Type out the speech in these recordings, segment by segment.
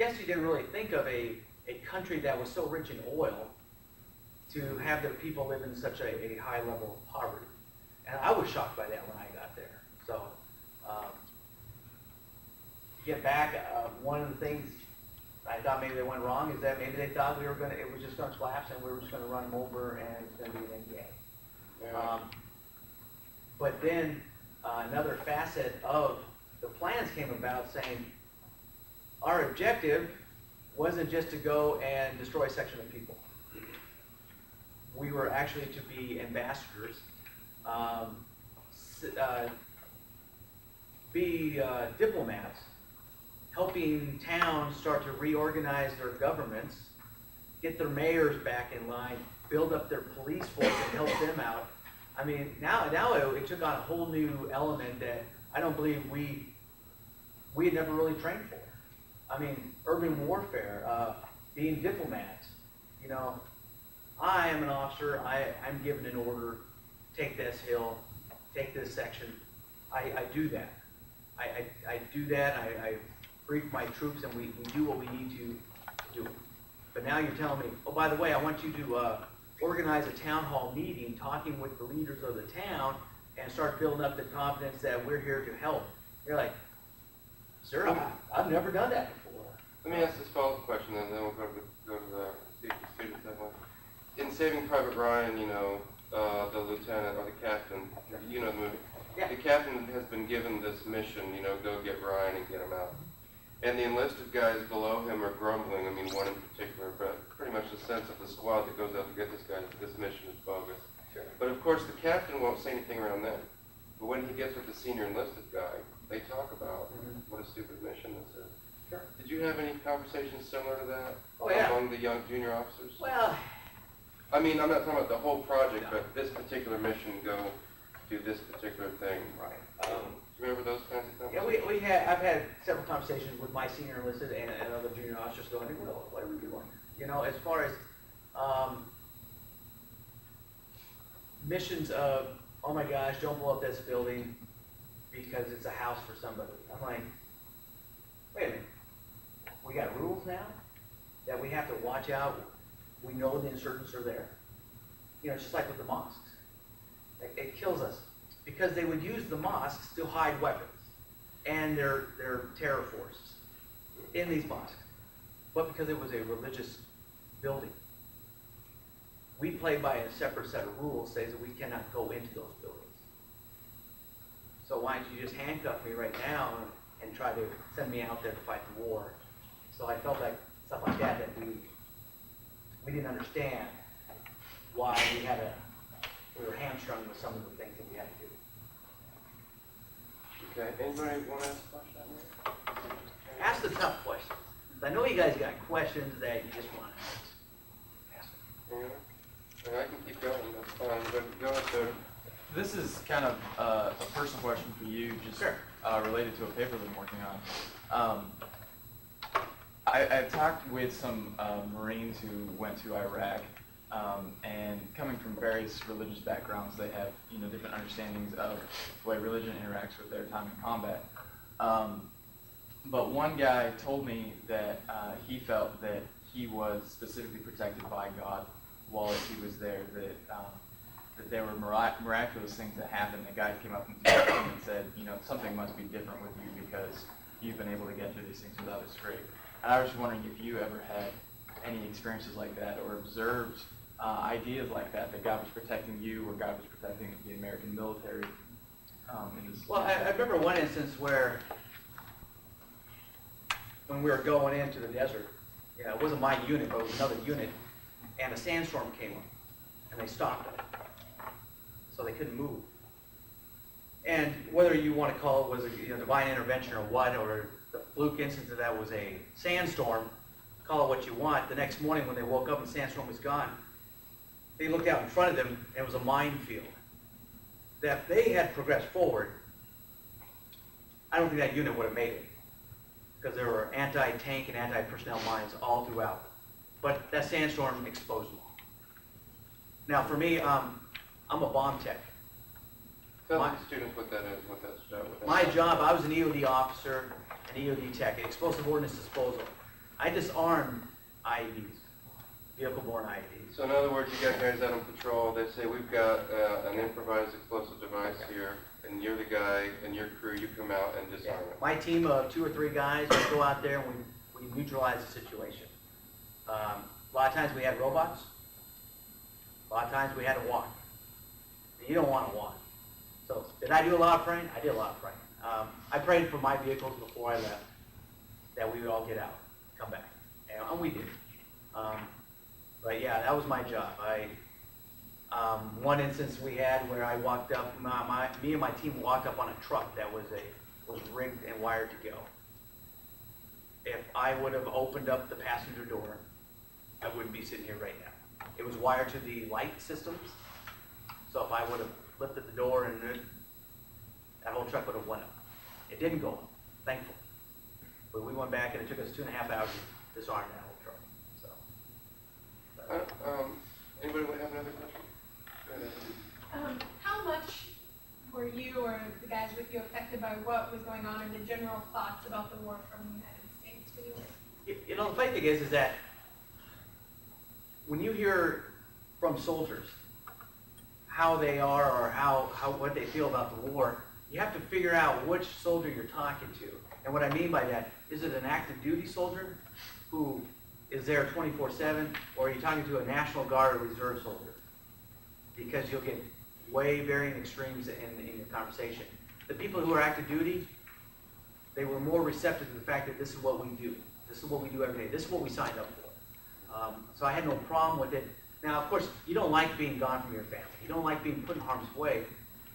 guess you didn't really think of a country that was so rich in oil to have their people live in such a high level of poverty. And I was shocked by that when I got there. So, to get back, one of the things I thought maybe they went wrong is that maybe they thought it was just gonna collapse and we were just gonna run them over and it was gonna be an NBA. Yeah. But then, another facet of the plans came about saying, our objective wasn't just to go and destroy a section of people. We were actually to be ambassadors, be diplomats, helping towns start to reorganize their governments, get their mayors back in line, build up their police force and help them out. I mean, now it took on a whole new element that I don't believe we had never really trained for. I mean, urban warfare, being diplomats, you know, I am an officer, I'm given an order, take this hill, take this section. I do that. I do that, I brief my troops and we do what we need to do. But now you're telling me, oh, by the way, I want you to organize a town hall meeting, talking with the leaders of the town and start building up the confidence that we're here to help. You're like, sir, I've never done that before. Let me ask this follow-up question, and then we'll go to the see if the students have one. In Saving Private Ryan, you know, the lieutenant or the captain, you know the movie. Yeah. The captain has been given this mission, you know, go get Ryan and get him out. And the enlisted guys below him are grumbling. I mean, one in particular, but pretty much the sense of the squad that goes out to get this guy, this mission is bogus. Sure. But of course, the captain won't say anything around them. But when he gets with the senior enlisted guy, they talk about what a stupid mission this is. Sure. Did you have any conversations similar to that among the young junior officers? Well, I mean, I'm not talking about the whole project, but this particular mission, go do this particular thing. right. Do you remember those kinds of Yeah, conversations? I've had several conversations with my senior enlisted and other junior officers going, well, what are we doing? You know, as far as missions of, oh my gosh, don't blow up this building because it's a house for somebody. I'm like, wait a minute, we got rules now that we have to watch out. We know the insurgents are there. You know, it's just like with the mosques. It kills us because they would use the mosques to hide weapons and their terror forces in these mosques. But because it was a religious building, we play by a separate set of rules, says that we cannot go into those buildings. So why don't you just handcuff me right now and try to send me out there to fight the war? So I felt like stuff like that we didn't understand why we were hamstrung with some of the things that we had to do. Okay, anybody want to ask a question? Ask the tough questions. I know you guys got questions that you just want to ask. Yeah. I can keep going, that's fine, but go ahead, sir. This is kind of a personal question for you, just Sure. Related to a paper that I'm working on. I've talked with some Marines who went to Iraq, and coming from various religious backgrounds, they have different understandings of the way religion interacts with their time in combat. But one guy told me that he felt that he was specifically protected by God while he was there, that there were miraculous things that happened. The guy came up and said, something must be different with you because you've been able to get through these things without a scrape. And I was just wondering if you ever had any experiences like that or observed ideas like that God was protecting you or God was protecting the American military. Well, I remember one instance where when we were going into the desert, it wasn't my unit, but it was another unit, and a sandstorm came up, and they stopped it. So they couldn't move. And whether you want to call it was a divine intervention or what, or the fluke instance of that was a sandstorm, call it what you want. The next morning when they woke up and the sandstorm was gone, they looked out in front of them and it was a minefield. That if they had progressed forward, I don't think that unit would have made it, because there were anti-tank and anti-personnel mines all throughout. But that sandstorm exposed them all. Now for me, I'm a bomb tech. Tell the students what that is, what that's My job, I was an EOD officer, an EOD tech, explosive ordnance disposal. I disarmed IEDs, vehicle-borne IEDs. So in other words, you got guys out on patrol, they say, we've got an improvised explosive device here, and you're the guy, and your crew, you come out and disarm it. My team of 2 or 3 guys, we go out there and we neutralize the situation. A lot of times we had robots. A lot of times we had to walk. You don't want to walk. So did I do a lot of praying? I did a lot of praying. I prayed for my vehicles before I left that we would all get out, come back, and we did. But yeah, that was my job. One instance we had where I walked up, me and my team walked up on a truck that was rigged and wired to go. If I would have opened up the passenger door, I wouldn't be sitting here right now. It was wired to the light systems, so if I would have lifted the door and that whole truck would have went up. It didn't go up, thankfully. But we went back and it took us 2.5 hours to disarm that whole truck. So. Anybody have another question? How much were you or the guys with you affected by what was going on and the general thoughts about the war from the United States for you? You know, the funny thing is that when you hear from soldiers how they are or what they feel about the war, you have to figure out which soldier you're talking to. And what I mean by that, is it an active duty soldier who is there 24/7, or are you talking to a National Guard or Reserve soldier? Because you'll get way varying extremes in your conversation. The people who are active duty, they were more receptive to the fact that this is what we do. This is what we do every day. This is what we signed up for. So I had no problem with it. Now, of course, you don't like being gone from your family. You don't like being put in harm's way,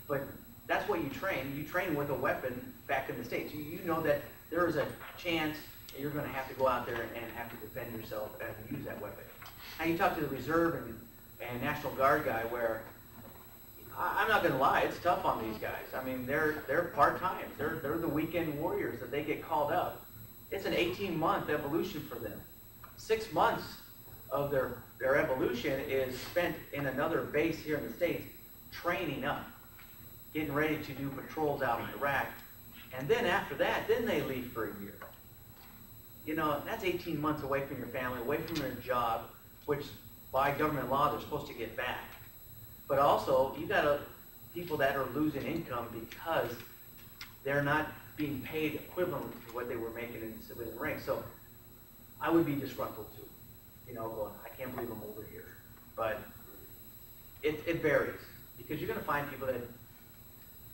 but that's what you train. You train with a weapon back in the States. You know that there is a chance that you're going to have to go out there and have to defend yourself and use that weapon. Now, you talk to the Reserve and National Guard guy where, I'm not going to lie, it's tough on these guys. I mean, they're part-time. They're the weekend warriors that they get called up. It's an 18-month evolution for them. 6 months of their evolution is spent in another base here in the States training up, getting ready to do patrols out in Iraq. And then after that, then they leave for a year. You know, that's 18 months away from your family, away from your job, which by government law they're supposed to get back. But also, you got people that are losing income because they're not being paid equivalent to what they were making in the civilian ranks. So I would be disgruntled too. You know, going, I can't believe I'm over here. But it varies, because you're going to find people that,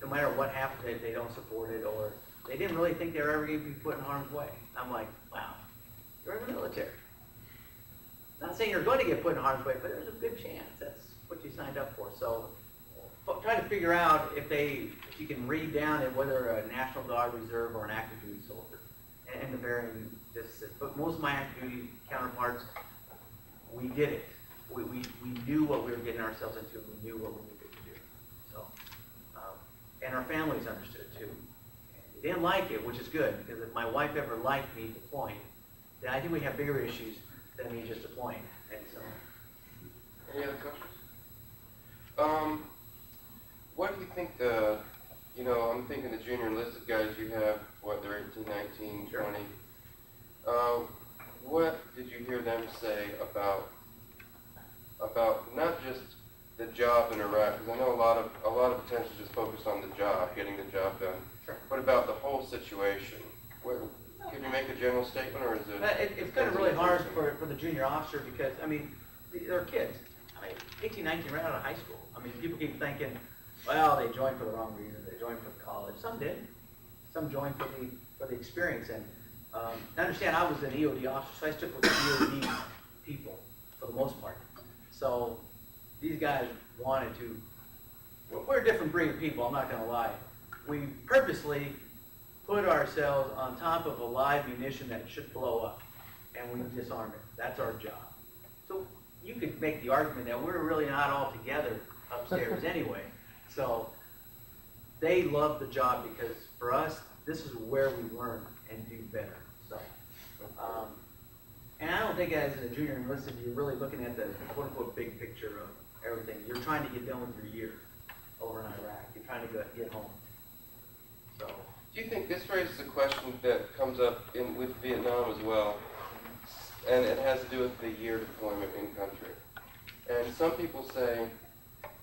no matter what happens, they don't support it, or they didn't really think they were ever going to be put in harm's way. I'm like, wow, you're in the military. Not saying you're going to get put in harm's way, but there's a good chance that's what you signed up for. So try to figure out if you can read down at whether a National Guard, Reserve, or an active duty soldier, and the varying distances. But most of my active duty counterparts, we did it. We knew what we were getting ourselves into, and we knew what we needed to do. So, and our families understood too. They didn't like it, which is good, because if my wife ever liked me deploying, then I think we have bigger issues than me just deploying. And so. Any other questions? What do you think I'm thinking the junior enlisted guys you have, they're 18, 19, 20. What did you hear them say about not just the job in Iraq? Because I know a lot of attention is just focused on the job, getting the job done. Sure. What about the whole situation? Can you make a general statement, or is it? It's kind of really hard for the junior officer, because, I mean, they're kids. I mean, 18, 19, right out of high school. I mean, people keep thinking, well, they joined for the wrong reason. They joined for college. Some did. Some joined for the experience. And understand, I was an EOD officer, so I stuck with the EOD people for the most part. So these guys wanted to. We're a different breed of people. I'm not going to lie. We purposely put ourselves on top of a live munition that should blow up, and we disarm it. That's our job. So you could make the argument that we're really not all together upstairs anyway. So they love the job, because for us, this is where we learn and do better. So, and I don't think as a junior enlisted, you're really looking at the quote-unquote big picture of everything. You're trying to get done with your year over in Iraq. You're trying to get home. So. Do you think this raises a question that comes up with Vietnam as well? and it has to do with the year deployment in country. And some people say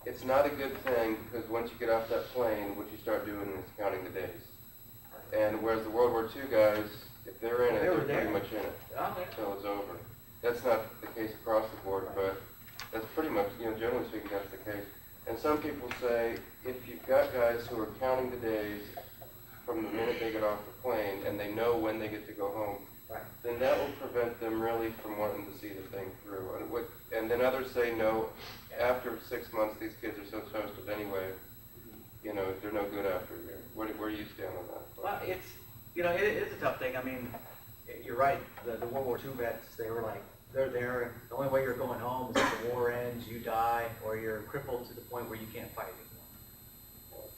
it's not a good thing because once you get off that plane, what you start doing is counting the days. And whereas the World War II guys, if they're in it, They were they're pretty there. much in it Okay. until it's over. That's not the case across the board, but that's pretty much, generally speaking, that's the case. And some people say if you've got guys who are counting the days from the minute they get off the plane and they know when they get to go home, Right. then that will prevent them really from wanting to see the thing through. And then others say no, after 6 months these kids are so toasted anyway, they're no good after a year. Where do you stand on that? Well, it's, it is a tough thing. I mean, you're right. The World War II vets, they were like, they're there, and the only way you're going home is if the war ends, you die, or you're crippled to the point where you can't fight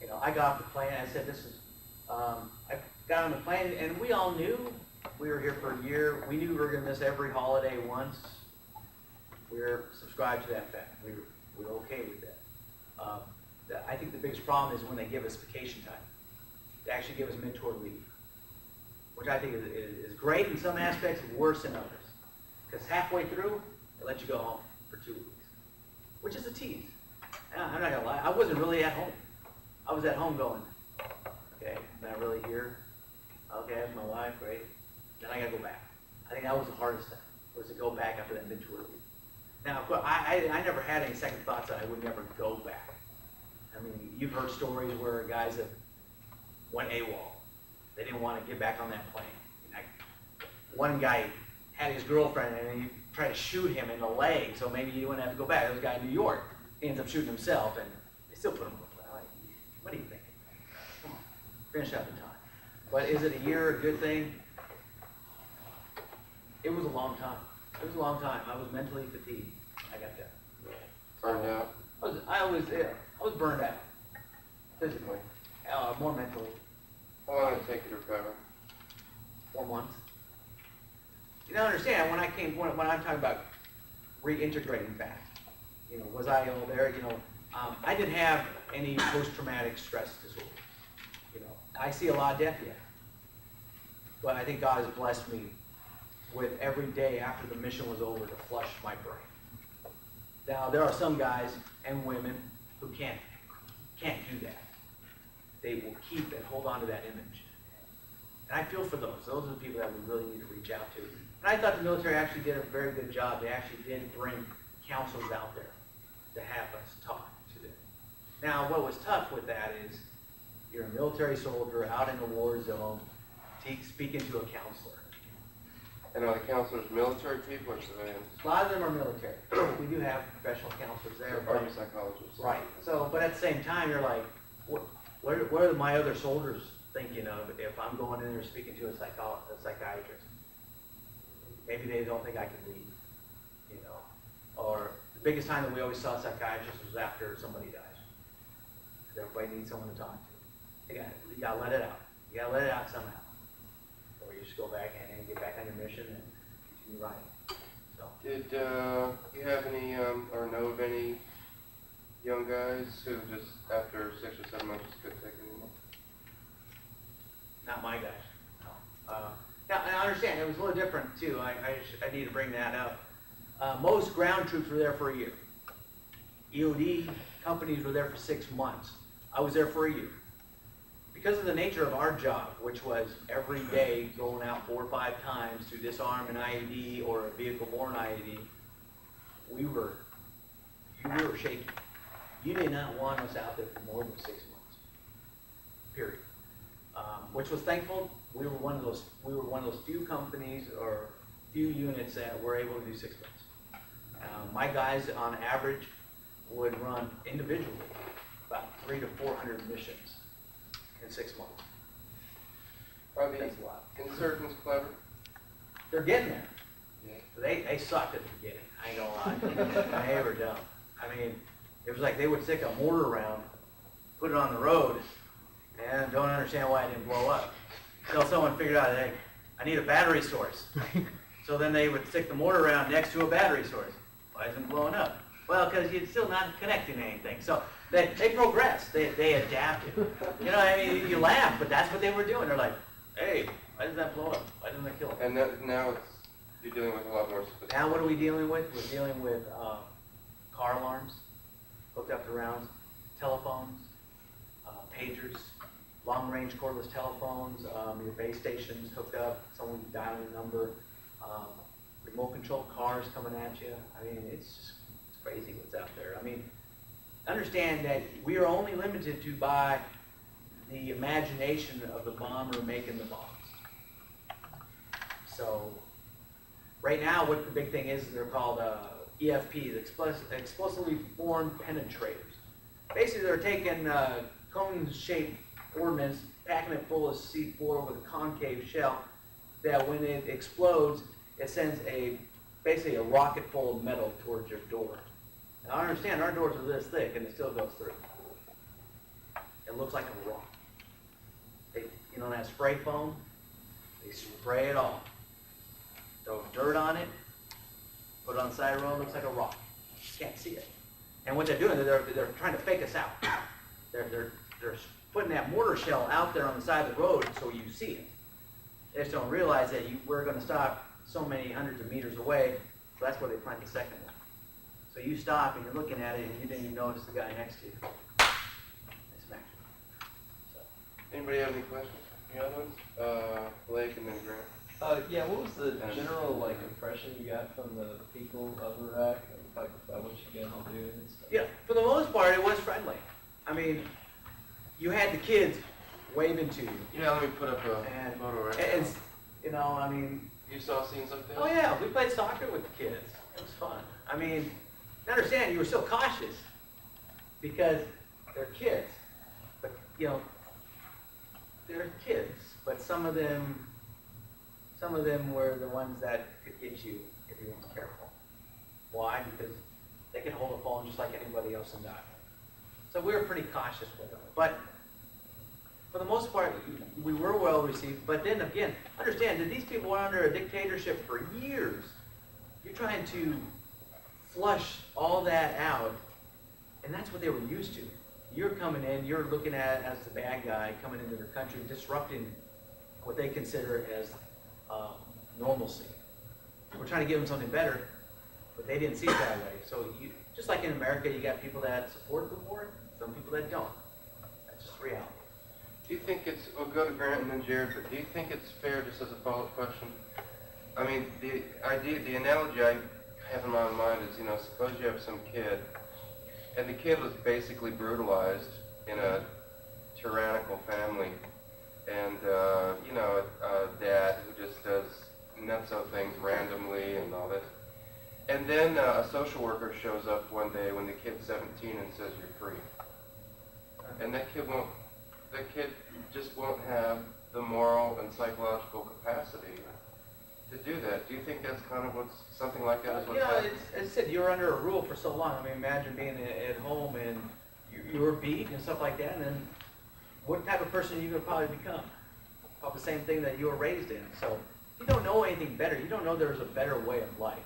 anymore. I got off the plane, I said, I got on the plane, and we all knew we were here for a year. We knew we were going to miss every holiday once. We were subscribed to that fact. We were okay with that. I think the biggest problem is when they give us vacation time. They actually give us mentor leave, which I think is great in some aspects, worse in others. Because halfway through, they let you go home for 2 weeks, which is a tease. I'm not going to lie. I wasn't really at home. I was at home going, okay, not really here. Okay, that's my wife, great. Then I got to go back. I think that was the hardest thing, was to go back after that mentor leave. Now, of course, I never had any second thoughts that I would never go back. I mean, you've heard stories where guys have went AWOL. They didn't want to get back on that plane. One guy had his girlfriend and he tried to shoot him in the leg, so maybe he wouldn't have to go back. There was a guy in New York. He ends up shooting himself, and they still put him on the plane. Like, what do you think? Come on, finish out the time. But is it a year a good thing? It was a long time. It was a long time. I was mentally fatigued. I got that. Burned out? I was burned out. Physically. More mentally. How long did it take you to recover? 4 months. You don't understand, when I'm talking about reintegrating back, was I all there? I didn't have any post-traumatic stress disorder. I see a lot of death yet. But I think God has blessed me with every day after the mission was over to flush my brain. Now, there are some guys and women who can't do that. They will keep and hold on to that image. And I feel for those. Those are the people that we really need to reach out to. And I thought the military actually did a very good job. They actually did bring counselors out there to have us talk to them. Now, what was tough with that is you're a military soldier out in a war zone speaking to a counselor. And are the counselors military people or civilians? A lot of them are military. We do have professional counselors there. Army psychologists. Right. So, but at the same time, you're like, what are my other soldiers thinking of if I'm going in there speaking to a psychiatrist? Maybe they don't think I can leave, Or the biggest time that we always saw psychiatrists was after somebody dies. Everybody needs someone to talk to. You got to let it out. You got to let it out somehow. Or you just go back and get back on your mission and continue writing. So. Did you have any, or know of any young guys who just, after 6 or 7 months, just couldn't take it anymore? Not my guys, no. Now, and I understand, it was a little different too. I need to bring that up. Most ground troops were there for a year. EOD companies were there for 6 months. I was there for a year. Because of the nature of our job, which was every day going out 4 or 5 times to disarm an IED or a vehicle-borne IED, you were shaky. You did not want us out there for more than 6 months. Period. Which was thankful. We were one of those few companies or few units that were able to do 6 months. My guys, on average, would run individually about 300 to 400 missions in 6 months. Are the That's a lot. insurgents clever? They're getting there. Yeah. They sucked at the beginning. I ain't gonna lie. They were dumb. I mean, it was like they would stick a mortar round, put it on the road, and don't understand why it didn't blow up. Until someone figured out, hey, I need a battery source. So then they would stick the mortar round next to a battery source. Why isn't it blowing up? Well, because you're still not connecting anything. So they progressed. They adapted. I mean, you laugh, but that's what they were doing. They're like, hey, why does that blow up? Why doesn't that kill it? And now it's You're dealing with a lot more specific. Now what are we dealing with? We're dealing with car alarms, hooked up to rounds, telephones, pagers, long-range cordless telephones, your base stations hooked up, someone dialing a number, remote control cars coming at you. I mean, it's crazy what's out there. I mean, understand that we are only limited to by the imagination of the bomber making the bombs. So, right now, what the big thing is they're called EFPs, explosively formed penetrators. Basically, they're taking cone-shaped ordnance, packing it full of C4 with a concave shell, that when it explodes, it sends basically a rocket full of metal towards your door. Now, I understand our doors are this thick, and it still goes through. It looks like a rock. That spray foam, they spray it off. Throw dirt on it, put it on the side of the road, looks like a rock. You can't see it. And what they're doing, they're trying to fake us out. They're putting that mortar shell out there on the side of the road so you see it. They just don't realize that we're going to stop so many hundreds of meters away, so that's where they plant the second one. So you stop and you're looking at it and you didn't even notice the guy next to you. They smacked you. So. Anybody have any questions? Any other ones? Blake and then Grant. Yeah, what was the general impression you got from the people of Iraq, about what you guys were doing and stuff? Yeah, for the most part, it was friendly. I mean, you had the kids waving to you. Yeah, let me put up a And photo right it's, I mean, You saw scenes like this? oh yeah, we played soccer with the kids. It was fun. I mean, understand, you were still cautious because they're kids. But, they're kids, but some of them were the ones that could get you if you weren't careful. Why? Because they can hold a phone just like anybody else and die. So we were pretty cautious with them. But for the most part, we were well received. But then again, understand that these people were under a dictatorship for years. You're trying to flush all that out, and that's what they were used to. You're coming in, you're looking at as the bad guy coming into their country, disrupting what they consider as normalcy. We're trying to give them something better, but they didn't see it that way. So just like in America, you got people that support the war, some people that don't. That's just reality. Do you think it's, we'll go to Grant and then Jared, but do you think it's fair, just as a follow-up question? I mean, the analogy I have in my mind is, suppose you have some kid, and the kid was basically brutalized in a tyrannical family, and, a dad who just does nutso things randomly and all this. And then a social worker shows up one day when the kid's 17 and says, "You're free." And that kid just won't have the moral and psychological capacity to do that. Do you think that's kind of something like that is what's happening? As I said, you were under a rule for so long. I mean, imagine being at home and you were beat and stuff like that, and then what type of person are you going to probably become? Probably the same thing that you were raised in. So you don't know anything better. You don't know there's a better way of life.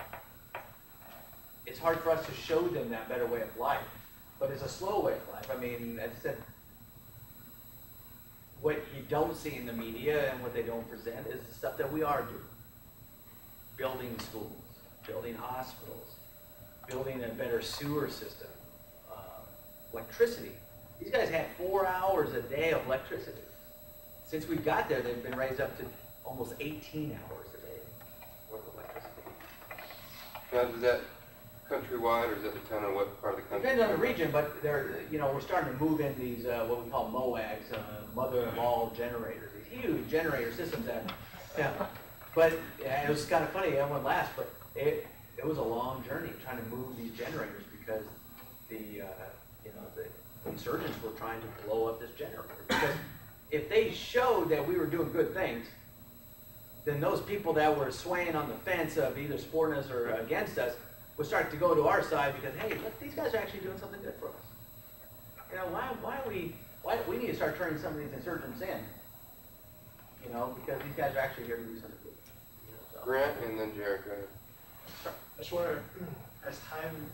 It's hard for us to show them that better way of life, but it's a slow way of life. I mean, as I said, what you don't see in the media and what they don't present is the stuff that we are doing. Building schools, building hospitals, building a better sewer system, electricity. These guys had 4 hours a day of electricity. Since we got there, they've been raised up to almost 18 hours a day worth of electricity. Now, is that countrywide, or is that depending on what part of the country? Depends on the region, but we're starting to move in these, what we call MOAGs, mother-of-all generators, these huge generator systems that, But it was kind of funny, it went last, but it was a long journey trying to move these generators because the insurgents were trying to blow up this generator. Because if they showed that we were doing good things, then those people that were swaying on the fence of either supporting us or against us would start to go to our side because, hey, look, these guys are actually doing something good for us. Why we need to start turning some of these insurgents in, because these guys are actually here to do something good. Grant and then Jared, go ahead. I just wonder, as time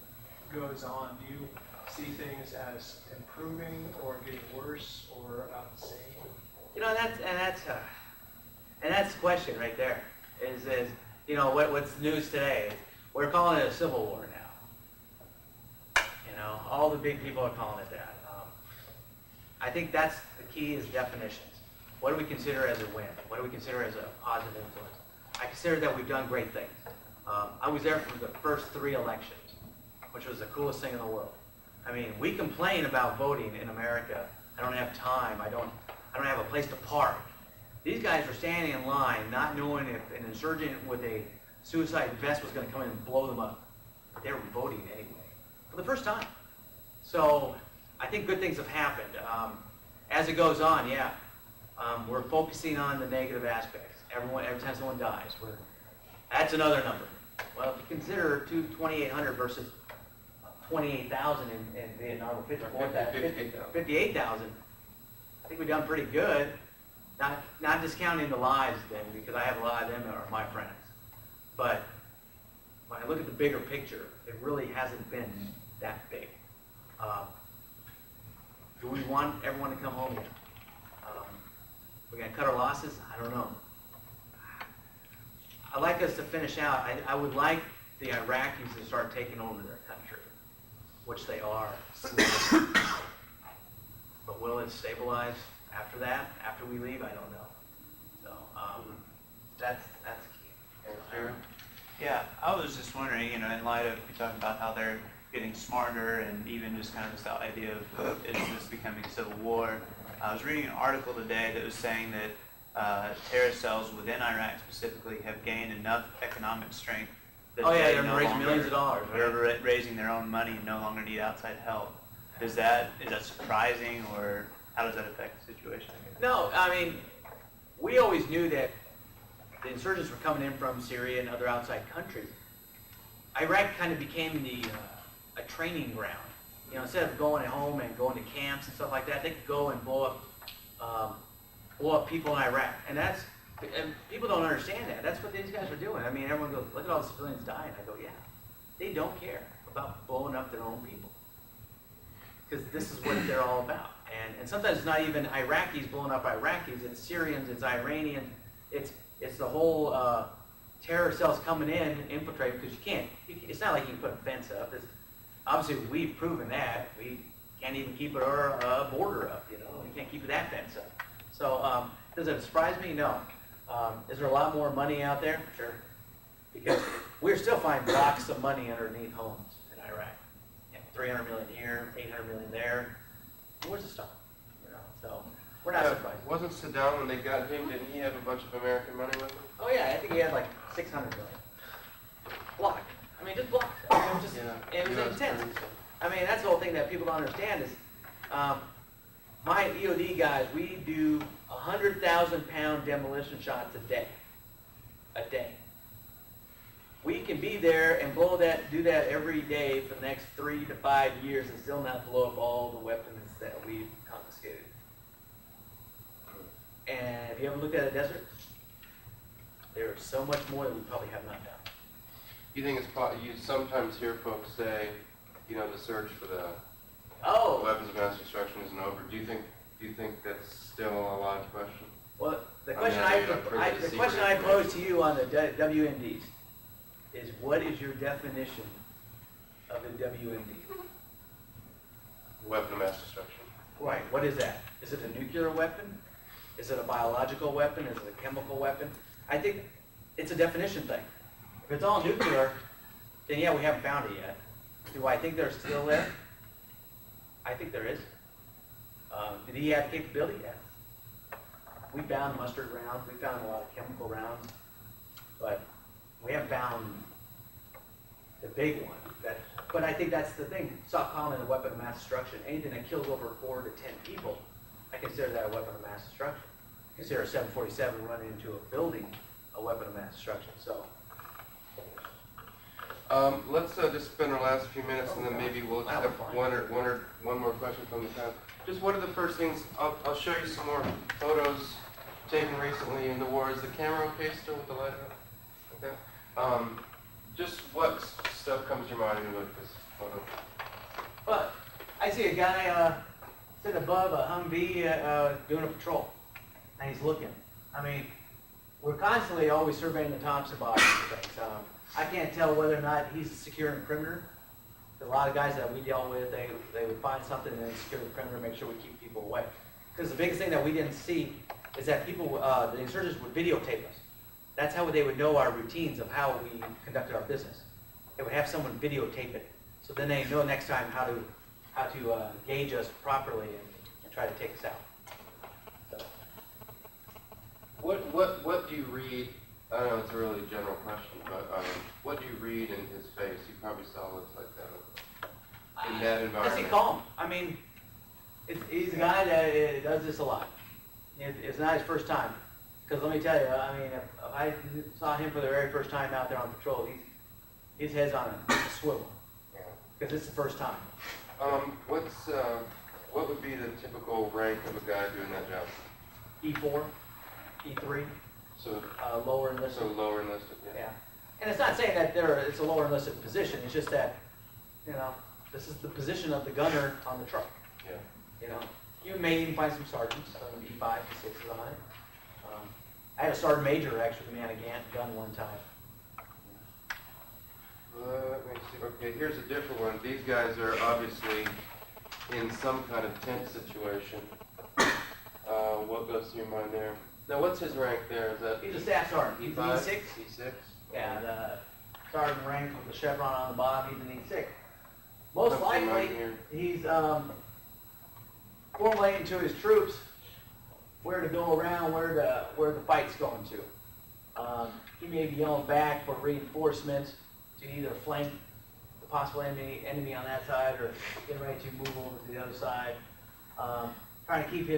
goes on, do you see things as improving or getting worse or about the same? And that's the question right there. Is you know, what's news today? We're calling it a civil war now. You know, all the big people are calling it that. I think that's the key is definitions. What do we consider as a win? What do we consider as a positive influence? I consider that we've done great things. I was there for the first 3 elections, which was the coolest thing in the world. I mean, we complain about voting in America. I don't have time. I don't have a place to park. These guys were standing in line, not knowing if an insurgent with a suicide vest was going to come in and blow them up. But they were voting anyway, for the first time. So I think good things have happened. As it goes on, yeah, we're focusing on the negative aspects. Every time someone dies, that's another number. Well, if you consider 2,800 versus 28,000 in Vietnam, or 58,000, I think we've done pretty good. Not discounting the lives then, because I have a lot of them that are my friends. But when I look at the bigger picture, it really hasn't been that big. Do we want everyone to come home yet? We're going to cut our losses? I don't know. I'd like us to finish out. I would like the Iraqis to start taking over their country, which they are. But will it stabilize after that? After we leave? I don't know. So that's key. Aaron? Yeah, I was just wondering, in light of you talking about how they're getting smarter and even just kind of this idea of is this becoming civil war. I was reading an article today that was saying that terrorist cells within Iraq specifically have gained enough economic strength that They're no raising longer- millions of dollars. Right? They're raising their own money and no longer need outside help. Is that surprising, or how does that affect the situation? No, I mean, we always knew that the insurgents were coming in from Syria and other outside countries. Iraq kind of became a training ground. You know, instead of going at home and going to camps and stuff like that, they could go and blow up people in Iraq. And people don't understand that. That's what these guys are doing. I mean, everyone goes, look at all the civilians dying. I go, yeah, they don't care about blowing up their own people. Because this is what they're all about. And sometimes it's not even Iraqis blowing up Iraqis, it's Syrians, it's Iranians, it's the whole terror cells coming in and infiltrate, because it's not like you can put a fence up. Obviously, we've proven that. We can't even keep our border up, we can't keep that fence up. So does it surprise me? No. Is there a lot more money out there? Sure. Because we're still finding blocks of money underneath homes in Iraq. 300 million here, 800 million there. Where's the stop? So we're not surprised. Wasn't Saddam, when they got him, didn't he have a bunch of American money with him? Oh yeah, I think he had like 600 million. Block. I mean, just block. I mean, it was intense. I mean, that's the whole thing that people don't understand is, my EOD guys, we do 100,000 pound demolition shots a day. A day. We can be there and do that every day for the next 3 to 5 years and still not blow up all the weapons that we've confiscated. And have you ever looked at a desert? There is so much more that we probably have not done. You think you sometimes hear folks say, the search for the weapons of mass destruction isn't over. Do you think that's still a live question? Well, the I mean, question I know you're not privy to the question secret I pose to you on the WMDs is, what is your definition of a WMD? Weapon of mass destruction. Right. What is that? Is it a nuclear weapon? Is it a biological weapon? Is it a chemical weapon? I think it's a definition thing. If it's all nuclear, then yeah, we haven't found it yet. Do I think they're still there? I think there is. Did he have capability? Yes. We found mustard rounds. We found a lot of chemical rounds. But we haven't found the big one. But I think that's the thing. Stop calling it a weapon of mass destruction. Anything that kills over 4 to 10 people, I consider that a weapon of mass destruction. I consider a 747 running into a building a weapon of mass destruction. So. Let's just spend our last few minutes, and then maybe we'll just have one more question from the crowd. Just what are the first things? I'll show you some more photos taken recently in the war. Is the camera okay still with the light on? Okay. Just what stuff comes to your mind when you look at this photo? But I see a guy sitting above a Humvee doing a patrol, and he's looking. I mean, we're constantly always surveying the tops and bottoms of things. I can't tell whether or not he's securing the perimeter. A lot of guys that we dealt with, they would find something and then secure the perimeter, make sure we keep people away. Because the biggest thing that we didn't see is that people, the insurgents would videotape us. That's how they would know our routines of how we conducted our business. They would have someone videotape it, so then they know next time how to gauge us properly and try to take us out. So. What do you read? I know it's a really general question, but what do you read in his face? You probably saw what looks like that in that I environment. see calm. I mean, he's a guy that does this a lot. It's not his first time. Because let me tell you, I mean, if I saw him for the very first time out there on patrol, his head's on a swivel. Because it's the first time. What would be the typical rank of a guy doing that job? E4, E3, So lower enlisted. so lower enlisted. Yeah. And it's not saying that it's a lower enlisted position. It's just that, you know, this is the position of the gunner on the truck. Yeah. You know, you may even find some sergeants, some E5, E6s on it. I had a sergeant major actually man a gun one time. Let me see. Okay, here's a different one. These guys are obviously in some kind of tent situation. What goes through your mind there? Now, what's his rank there? Is that He's a staff sergeant. He's an E5? E6. E6? Yeah, the sergeant rank with the chevron on the bottom, he's an E6. Most What's in likely, mind here? he's formulating to his troops where to go around, where the fight's going to. He may be yelling back for reinforcements to either flank the possible enemy on that side or get ready to move over to the other side. Trying to keep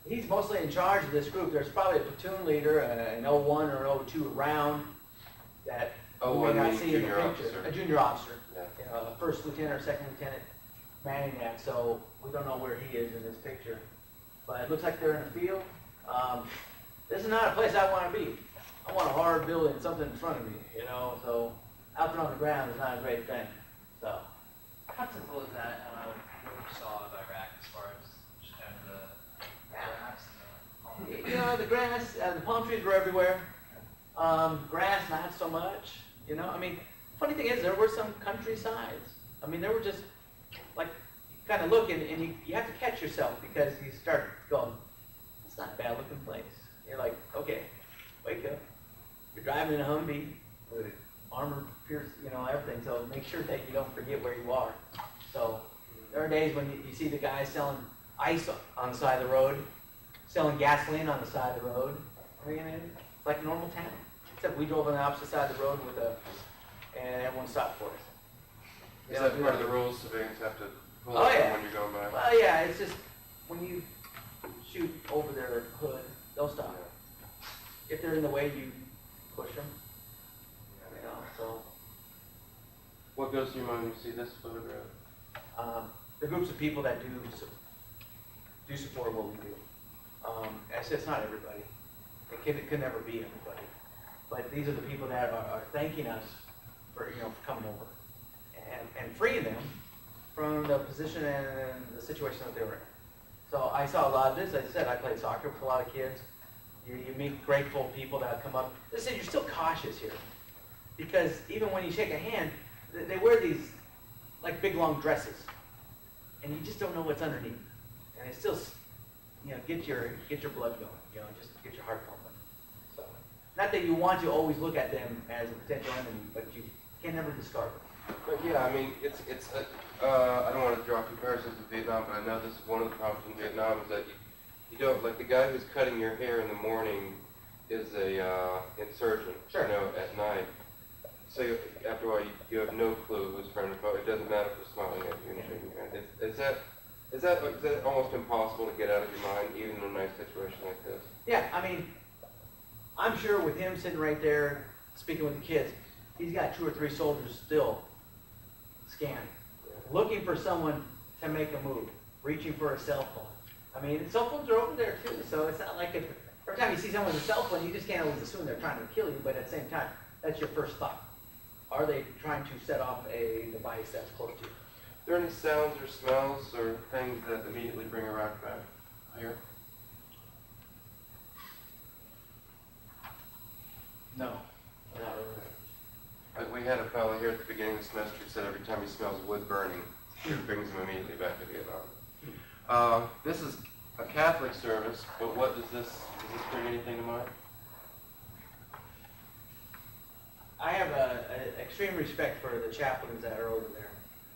he's mostly in charge of this group. There's probably a platoon leader, an O1 or an O2 around that we may not see in the junior picture. officer. A junior officer, Yeah. you know, a first lieutenant or second lieutenant manning that. So we don't know where he is in this picture. But it looks like they're in a field. This is not a place I want to be. I want a hard building, something in front of me, you know. So out there on the ground is not a great thing. So How typical is that, what you saw of Iraq as far as just kind of the grass and the you know, the grass, the palm trees were everywhere. Grass, not so much. You know, I mean, funny thing is, there were some countrysides. I mean, there were just like you kind of look and you have to catch yourself because you start going, it's not a bad looking place. You're like, okay, wake up. You're driving in a Humvee with armor pierce, you know, everything. So make sure that you don't forget where you are. So there are days when you see the guys selling ice on the side of the road, selling gasoline on the side of the road. I mean, it's like a normal town. Except we drove on the opposite side of the road and everyone stopped for us. Is that part of the rules? Civilians have to pull Oh, over yeah. when you're going by? Well, yeah, it's just when you shoot over their hood, they'll stop. If they're in the way, you push them. You know, so What goes through your mind when you see this photograph? the groups of people that do support what we do. It's not everybody. It can never be everybody. But these are the people that are thanking us for for coming over and freeing them from the position and the situation that they were in. So I saw a lot of this. As I said, I played soccer with a lot of kids. You meet grateful people that come up. They said you're still cautious here because even when you shake a hand, they wear these like big long dresses, and you just don't know what's underneath, and it still get your blood going, just get your heart pumping. So not that you want to always look at them as a potential enemy, but you can never discard them. But yeah, I mean, I don't want to draw comparisons with Vietnam, but I know this is one of the problems in Vietnam is that you don't, like the guy who's cutting your hair in the morning is a insurgent, Sure. at night. So after a while, you have no clue who's friend or foe. It doesn't matter if they're smiling at you and shaking your hand. Is that almost impossible to get out of your mind, even in a nice situation like this? Yeah, I mean, I'm sure with him sitting right there speaking with the kids, he's got 2 or 3 soldiers still scanning, looking for someone to make a move, reaching for a cell phone. I mean, cell phones are over there too, so it's not like every time you see someone with a cell phone, you just can't always assume they're trying to kill you, but at the same time, that's your first thought. Are they trying to set off a device that's close to you? Are there any sounds or smells or things that immediately bring Iraq back here? No, not really. Like, we had a fellow here at the beginning of the semester who said every time he smells wood burning, it brings him immediately back to Vietnam. This is a Catholic service, but what does this bring anything to mind? I have a extreme respect for the chaplains that are over there.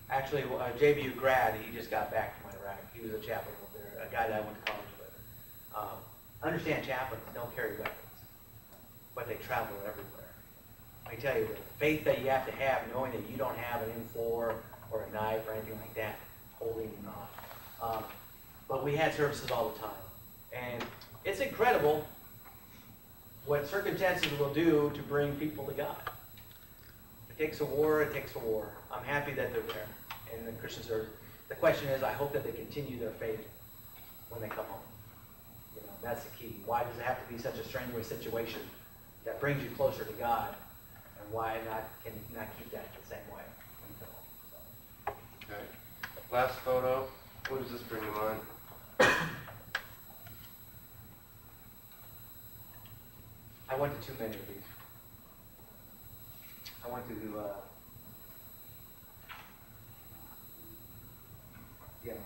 Actually, JBU grad, he just got back from Iraq. He was a chaplain over there, a guy that I went to college with. Understand chaplains don't carry weapons, but they travel everywhere. I tell you, the faith that you have to have, knowing that you don't have an M4 or a knife or anything like that, holding on. But we had services all the time. And it's incredible what circumstances will do to bring people to God. It takes a war, it takes a war. I'm happy that they're there. And the Christians are, the question is, I hope that they continue their faith when they come home. You know, that's the key. Why does it have to be such a strenuous situation that brings you closer to God? And why can you not keep that the same way? So. Okay. Last photo. What does this bring to mind? I went to too many of these. I went to,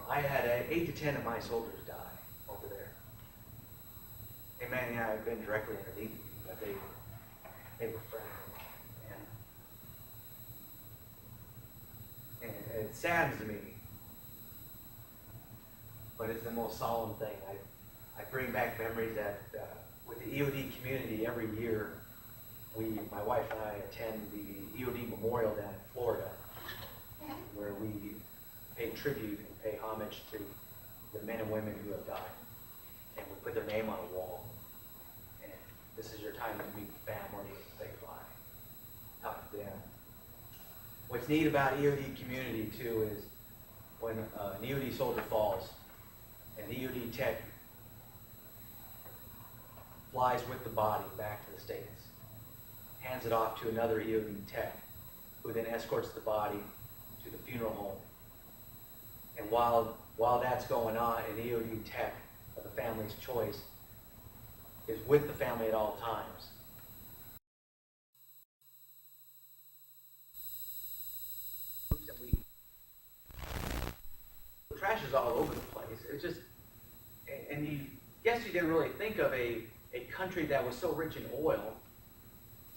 I had 8 to 10 of my soldiers die over there. Hey man, yeah, I've been directly underneath them, but they were friends. And it saddens me, but it's the most solemn thing. I bring back memories that with the EOD community every year, my wife and I attend the EOD Memorial down in Florida, where we pay tribute and pay homage to the men and women who have died. And we put their name on a wall. And this is your time to meet the family and say goodbye. Talk to them. What's neat about EOD community too is when an EOD soldier falls, an EOD tech flies with the body back to the States, hands it off to another EOD tech, who then escorts the body to the funeral home. And while that's going on, an EOD tech of the family's choice is with the family at all times. The trash is all over the place. It's just, and you didn't really think of a country that was so rich in oil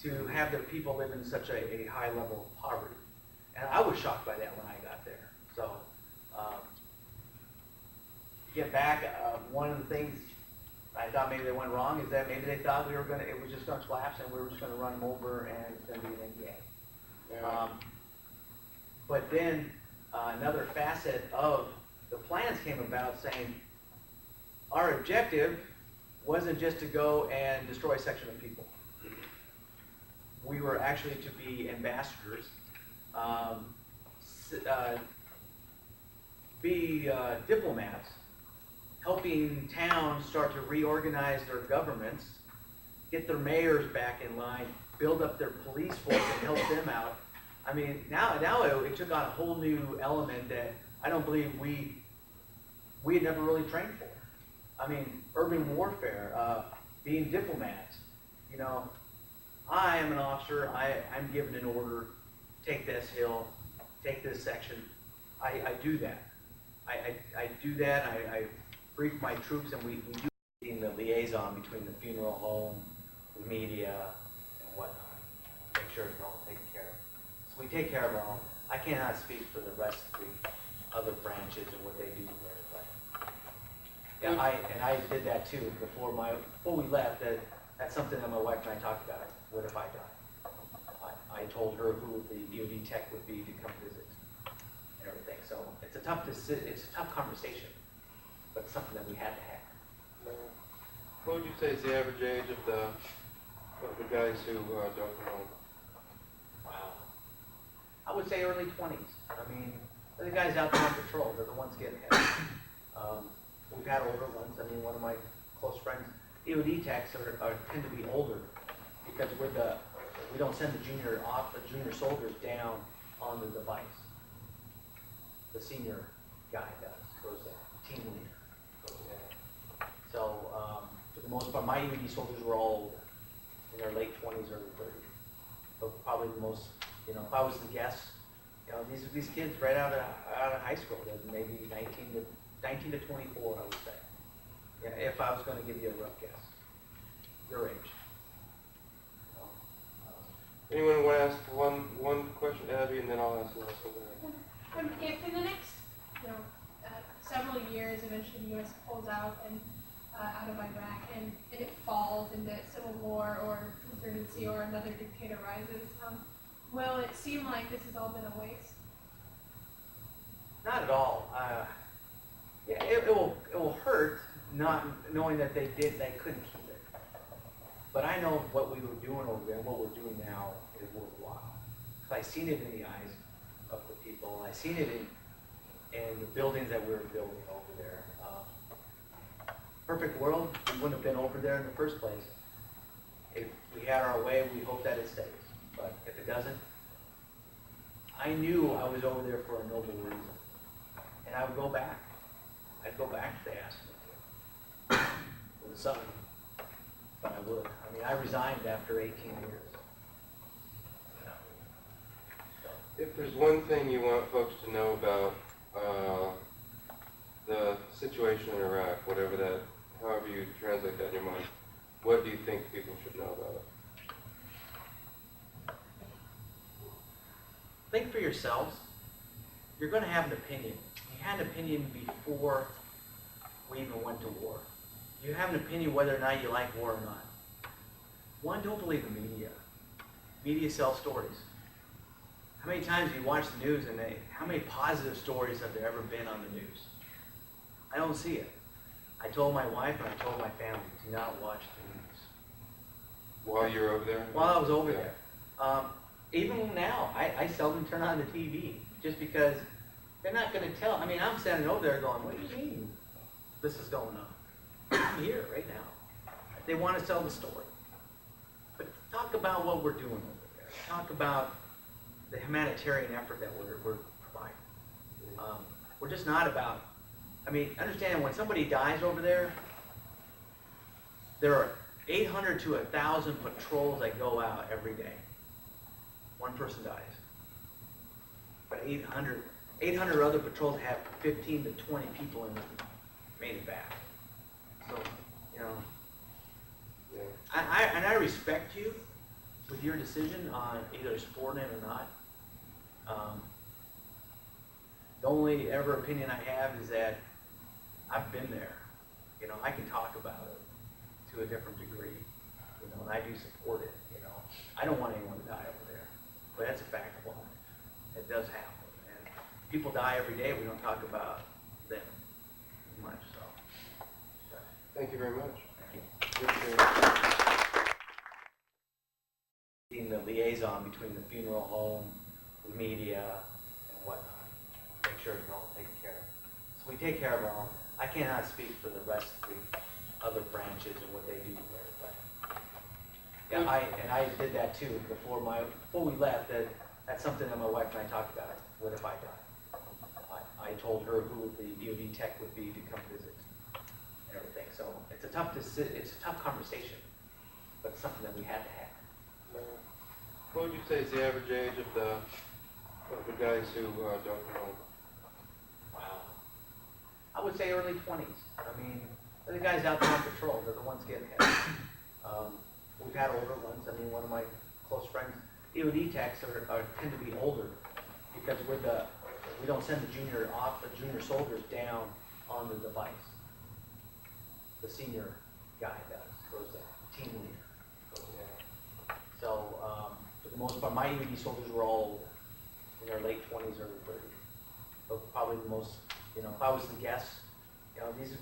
to have their people live in such a high level of poverty. And I was shocked by that when I got there. So, to get back, one of the things I thought maybe they went wrong is that maybe they thought it was just going to collapse and we were just going to run them over and it's going to be an NBA. Yeah. But then another facet of the plans came about saying our objective wasn't just to go and destroy a section of people. We were actually to be ambassadors, be diplomats, helping towns start to reorganize their governments, get their mayors back in line, build up their police force and help them out. I mean, now it took on a whole new element that I don't believe we had never really trained for. I mean, urban warfare, being diplomats. You know, I am an officer. I'm given an order. Take this hill. Take this section. I do that. I do that. I brief my troops, and we do being the liaison between the funeral home, the media, and whatnot. Make sure it's all taken care of. So we take care of our own. I cannot speak for the rest of the other branches and what they do there, but yeah, I did that too before we left. That's something that my wife and I talked about. What if I die? I told her who the EOD tech would be to come visit and everything. So it's a tough conversation, but it's something that we had to have. What would you say is the average age of the guys who don't come home? Wow. I would say early 20s. I mean, the guys out there on patrol, they're the ones getting hit. We've had older ones. I mean, one of my close friends, EOD techs tend to be older because we don't send the junior soldiers down on the device. The senior guy goes down, team leader goes down. So for the most part, my EOD soldiers were all older. in their late 20s, early 30s. But probably the most, if I was to guess, these kids right out of high school, they're maybe 19 to 24, I would say. Yeah, if I was going to give you a rough guess, your age. Anyone want to ask one question, Abby, and then I'll ask the last one. If in the next, several years, eventually the U.S. pulls out out of Iraq and it falls into civil war or insurgency or another dictator rises, will it seem like this has all been a waste? Not at all. Yeah, it will hurt not knowing that they couldn't keep it. But I know what we were doing over there and what we're doing now is worthwhile. Because I've seen it in the eyes of the people. I've seen it in the buildings that we were building over there. Perfect world, we wouldn't have been over there in the first place. If we had our way, we hope that it stays. But if it doesn't, I knew I was over there for a noble reason. And I would go back. I'd go back if they asked me to. With a son. But I would. I mean, I resigned after 18 years. So. If there's one thing you want folks to know about the situation in Iraq, whatever that, however you translate that in your mind, what do you think people should know about it? Think for yourselves. You're going to have an opinion. You had an opinion before we even went to war. You have an opinion whether or not you like war or not. One, don't believe the media. Media sells stories. How many times do you watch the news and how many positive stories have there ever been on the news? I don't see it. I told my wife and I told my family, do not watch the news. While you're over there? While I was over there. Even now, I seldom turn on the TV just because they're not going to tell. I mean, I'm standing over there going, what do you mean this is going on? I'm here right now. They want to sell the story. But talk about what we're doing over there. Talk about the humanitarian effort that we're providing. We're just not about, I mean, understand when somebody dies over there, there are 800 to 1,000 patrols that go out every day. One person dies. But 800 other patrols have 15 to 20 people in them made it back. So, Yeah. I respect you with your decision on either supporting it or not. The only ever opinion I have is that I've been there. I can talk about it to a different degree. And I do support it. I don't want anyone to die over there, but that's a fact of life. It does happen, and people die every day. We don't talk about them much. So, Thank you very much. thank you. Being the liaison between the funeral home, the media, and whatnot. Make sure it's all taken care of. So we take care of our own. I cannot speak for the rest of the other branches and what they do there, but yeah, I did that too before we left. That's something that my wife and I talked about. What if I die? I told her who the DoD tech would be to come visit and everything. So it's a tough conversation, but it's something that we had to have. What would you say is the average age of the guys who don't come home? Wow. I would say early 20s. I mean, they're the guys out there on patrol. They're the ones getting hit. We've had older ones. I mean, one of my close friends, DoD techs tend to be older because we don't send the junior soldiers down on the device. The senior guy goes down, team leader goes down. So for the most part, my EOD soldiers were all in their late 20s, early 30s. But probably the most, if I was to guess,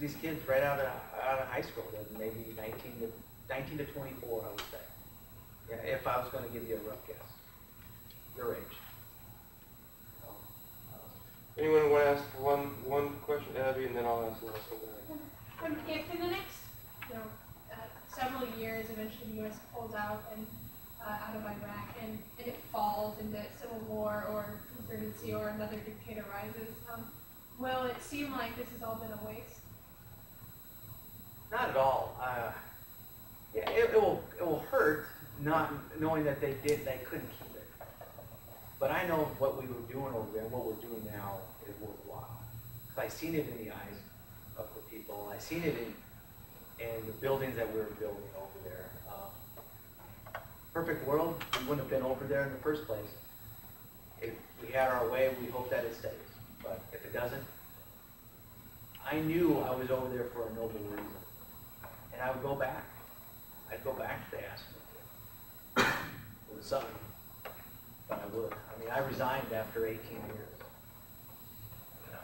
these kids right out of high school, they're maybe 19 to 24, I would say. Yeah, if I was going to give you a rough guess, your age. Anyone want to ask one question, Abby, and then I'll ask the last one. If in the next, several years, eventually the U.S. pulls out out of Iraq and it falls into civil war or insurgency or another dictator rises, will it seem like this has all been a waste? Not at all. Yeah, it will hurt not knowing that they couldn't keep it. But I know what we were doing over there and what we're doing now is worthwhile. Because I seen it in the eyes of the people. I seen it in the buildings that we were building over there. Perfect world, we wouldn't have been over there in the first place. If we had our way, we hope that it stays. But if it doesn't, I knew I was over there for a noble reason. And I would go back. I'd go back if they asked me to. It would suck, but I would. I mean, I resigned after 18 years. You know.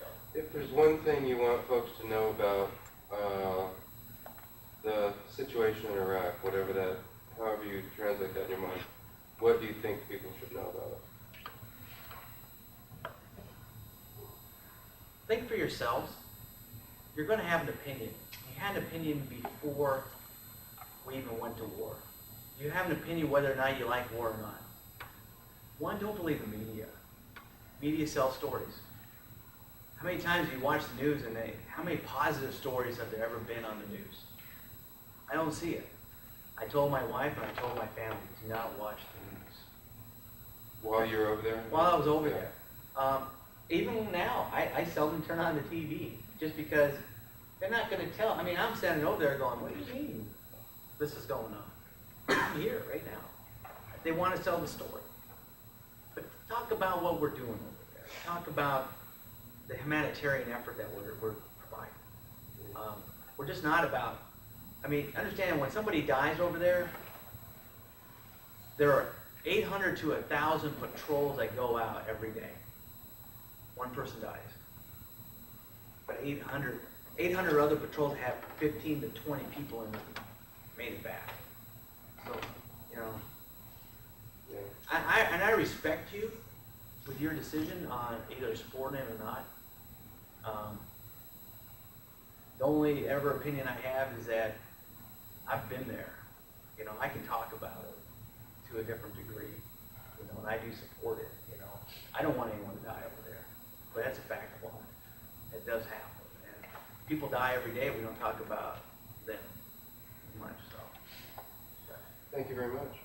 So, If there's one thing you want folks to know about the situation in Iraq, whatever that, however you translate that in your mind, what do you think people should know about it? think for yourselves. You're going to have an opinion. You had an opinion before we even went to war. You have an opinion whether or not you like war or not. One, don't believe the media. Media sells stories. How many times do you watch the news and how many positive stories have there ever been on the news? I don't see it. I told my wife and I told my family, do not watch the news. While you're over there? While I was over Yeah. there. Even now, I seldom turn on the TV just because they're not going to tell. I mean, I'm standing over there going, what do you mean this is going on? I'm here right now. They want to sell the story. But talk about what we're doing over there. Talk about the humanitarian effort that we're providing. We're just not about, I mean, understand when somebody dies over there, there are 800 to 1,000 patrols that go out every day. One person dies. But 800 other patrols have 15 to 20 people in them made it back. So, you know, Yeah. I respect you with your decision on either supporting it or not. The only ever opinion I have is that I've been there. You know, I can talk about it to a different degree. You know, and I do support it. You know, I don't want anyone to die over there, but that's a fact of life. It does happen, and people die every day. We don't talk about them much. So, Thank you very much.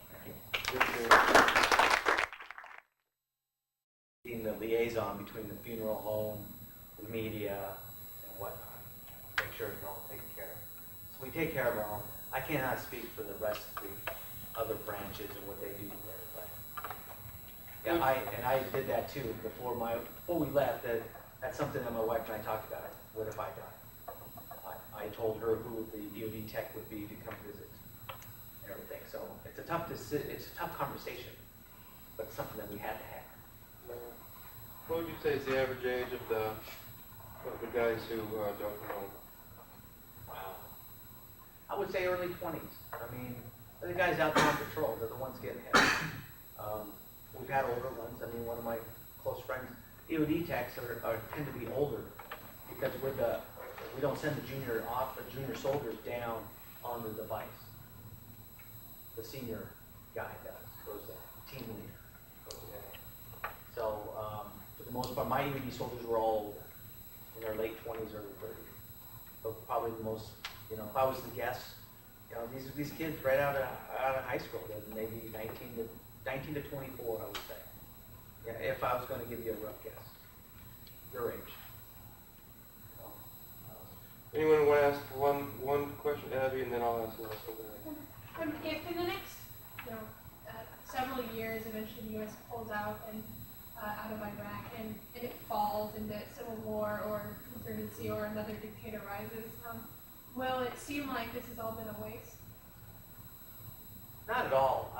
being the liaison between the funeral home, the media, and whatnot. Make sure it's all taken care of. So we take care of our own. I cannot speak for the rest of the other branches and what they do there, but yeah, I did that too before we left. That's something that my wife and I talked about. What if I die? I told her who the DoD tech would be to come visit and everything. So it's a tough conversation, but it's something that we had to have. What would you say is the average age of the guys who don't come home? Wow. I would say early 20s. I mean, the guys out there on patrol, they're the ones getting hit. We've had older ones. I mean, one of my close friends, DoD techs tend to be older because we don't send the junior soldiers down on the device. The senior guy goes down, team leader goes down. So, for the most part, my EOD soldiers were all in their late 20s, early 30s. But probably the most, you know, if I was to guess, you know, these kids right out of high school, they're maybe 19 to 24, I would say. Yeah, if I was going to give you a rough guess, your age. Anyone want to ask one question, Abby, and then I'll ask the last one. If in the next, several years, eventually the U.S. pulls out out of Iraq and it falls into civil war or insurgency or another dictator rises, will it seem like this has all been a waste? Not at all.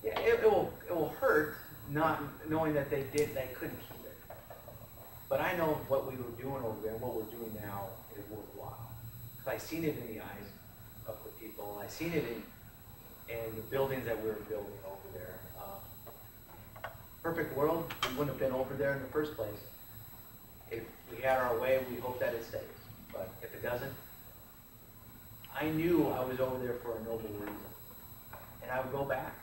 Yeah, it will hurt not knowing that they couldn't keep it. But I know what we were doing over there and what we're doing now is worthwhile. Because I seen it in the eyes of the people. I seen it in the buildings that we were building over there. Perfect world, we wouldn't have been over there in the first place. If we had our way, we hope that it stays. But if it doesn't, I knew I was over there for a noble reason. And I would go back.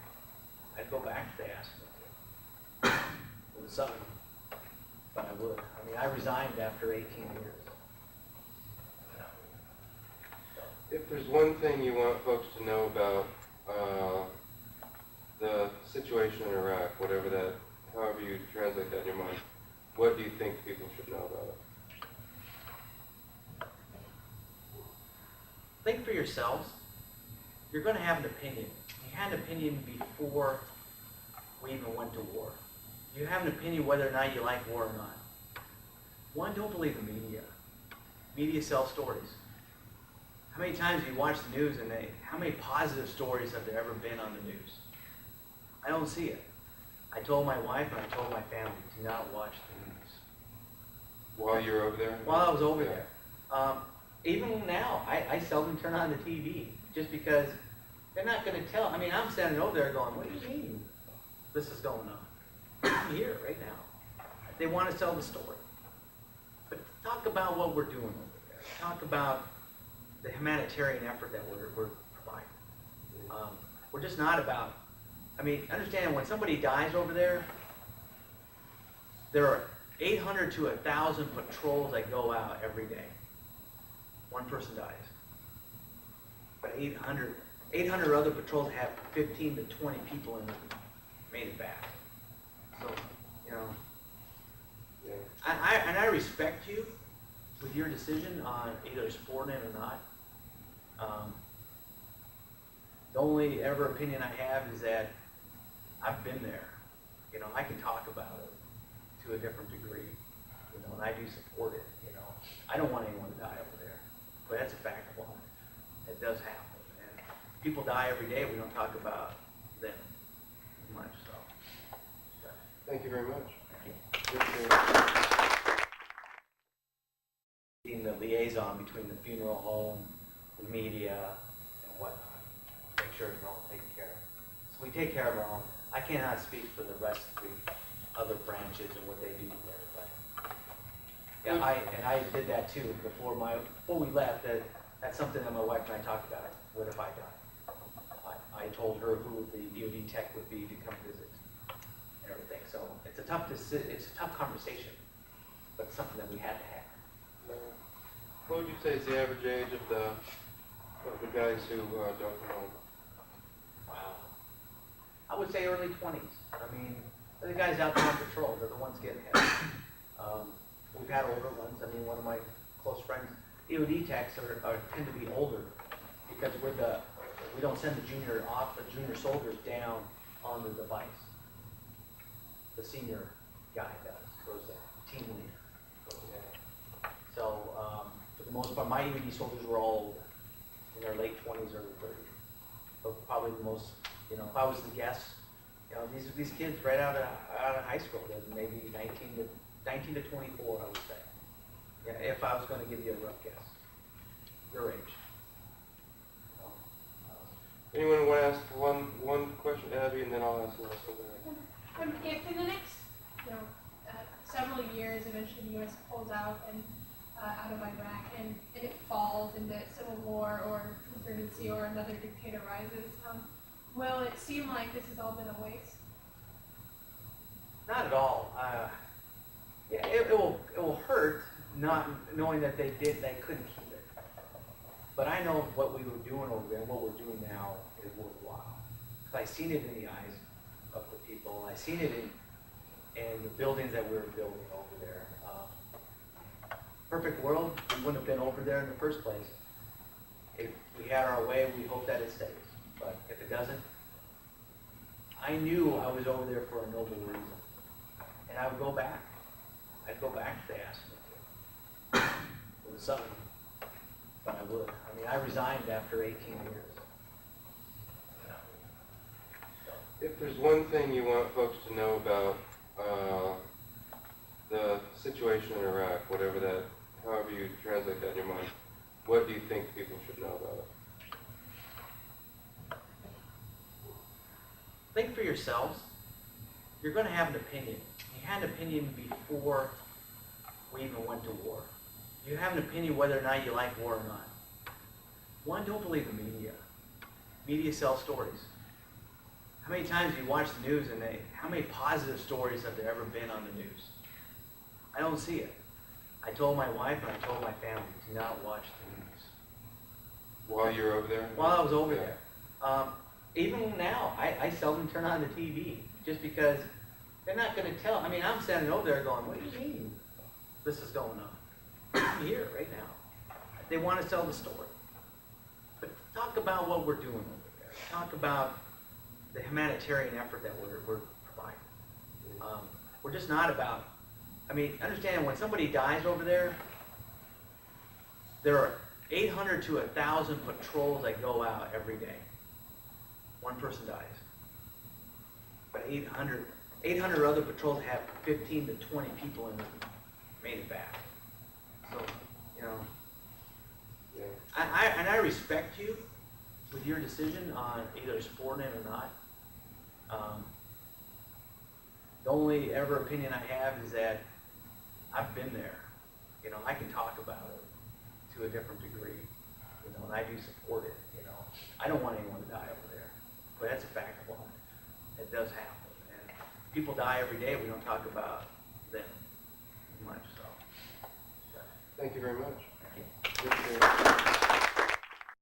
I'd go back if they asked me to. It would suck, but I would. I mean, I resigned after 18 years. You know. So. If there's one thing you want folks to know about the situation in Iraq, whatever that, however you translate that in your mind, what do you think people should know about it? Think for yourselves. You're going to have an opinion. You had an opinion before we even went to war. You have an opinion whether or not you like war or not. One, don't believe the media. Media sells stories. How many times do you watch the news and how many positive stories have there ever been on the news? I don't see it. I told my wife and I told my family, do not watch the news. While you're over there? While I was over Yeah. there. Even now, I seldom turn on the TV just because they're not going to tell. I mean, I'm standing over there going, what do you mean this is going on? I'm here right now. They want to tell the story. But talk about what we're doing over there. Talk about the humanitarian effort that we're providing. We're just not about, I mean, understand when somebody dies over there, there are 800 to 1,000 patrols that go out every day. One person dies. But 800 other patrols have 15 to 20 people in them made it back. So, you know, Yeah. I respect you with your decision on either supporting it or not. The only ever opinion I have is that I've been there. You know, I can talk about it to a different degree. You know, and I do support it. You know, I don't want anyone to die over there, but that's a fact of life. It does happen, and people die every day. We don't talk about them much. So, Thank you very much. being the liaison between the funeral home, the media, and whatnot. Make sure it's all taken care of. So we take care of our own. I cannot speak for the rest of the other branches and what they do there, but yeah, I did that too before we left. That's something that my wife and I talked about. What if I die? I told her who the DoD tech would be to come visit and everything. So it's a tough conversation, but it's something that we had to have. What would you say is the average age of the guys who don't come home? Wow. I would say early 20s. I mean, they're the guys out there on patrol. They're the ones getting hit. We've had older ones. I mean, one of my close friends, DoD techs tend to be older because we don't send the junior soldiers down on the device. The senior guy goes down, team leader goes down. So, for the most part, my EOD soldiers were all in their late 20s, early 30s. But probably the most, you know, if I was to guess, you know, these kids right out of high school, they're maybe 19 to 24, I would say. Yeah, if I was going to give you a rough guess, your age. Anyone want to ask one question, Abby, and then I'll ask the last one. If in the next, several years, eventually the U.S. pulls out out of Iraq and it falls into civil war or insurgency or another dictator rises, will it seem like this has all been a waste? Not at all. Yeah, it will hurt not knowing that they couldn't keep it. But I know what we were doing over there and what we're doing now is worthwhile. Because I've seen it in the eyes of the people. I've seen it in the buildings that we were building over there. Perfect world, we wouldn't have been over there in the first place. If we had our way, we hope that it stays. But if it doesn't, I knew I was over there for a noble reason. And I would go back. I'd go back if they asked me to. With a son. But I would. I mean, I resigned after 18 years. If there's one thing you want folks to know about the situation in Iraq, whatever that, however you translate that in your mind, what do you think people should know about it? Think for yourselves. You're going to have an opinion. You had an opinion before we even went to war. You have an opinion whether or not you like war or not. One, don't believe the media. Media sells stories. How many times do you watch the news and how many positive stories have there ever been on the news? I don't see it. I told my wife and I told my family, do not watch the news. While you're over there? while I was over Yeah. there. Even now, I seldom turn on the TV, just because they're not gonna tell. I mean, I'm standing over there going, what do you mean this is going on? I'm here right now. They wanna sell the story. But talk about what we're doing over there. Talk about the humanitarian effort that we're providing. We're just not about, I mean, understand when somebody dies over there, there are 800 to 1,000 patrols that go out every day. One person dies. But 800 other patrols have 15 to 20 people in them made it back. So, you know, Yeah. I respect you with your decision on either supporting it or not. The only ever opinion I have is that I've been there. You know, I can talk about it to a different degree. You know, and I do support it, you know. I don't want anyone to die over there. But that's a fact of life. It does happen. And people die every day, we don't talk about them much, so. Thank you very much. Thank you. Appreciate it.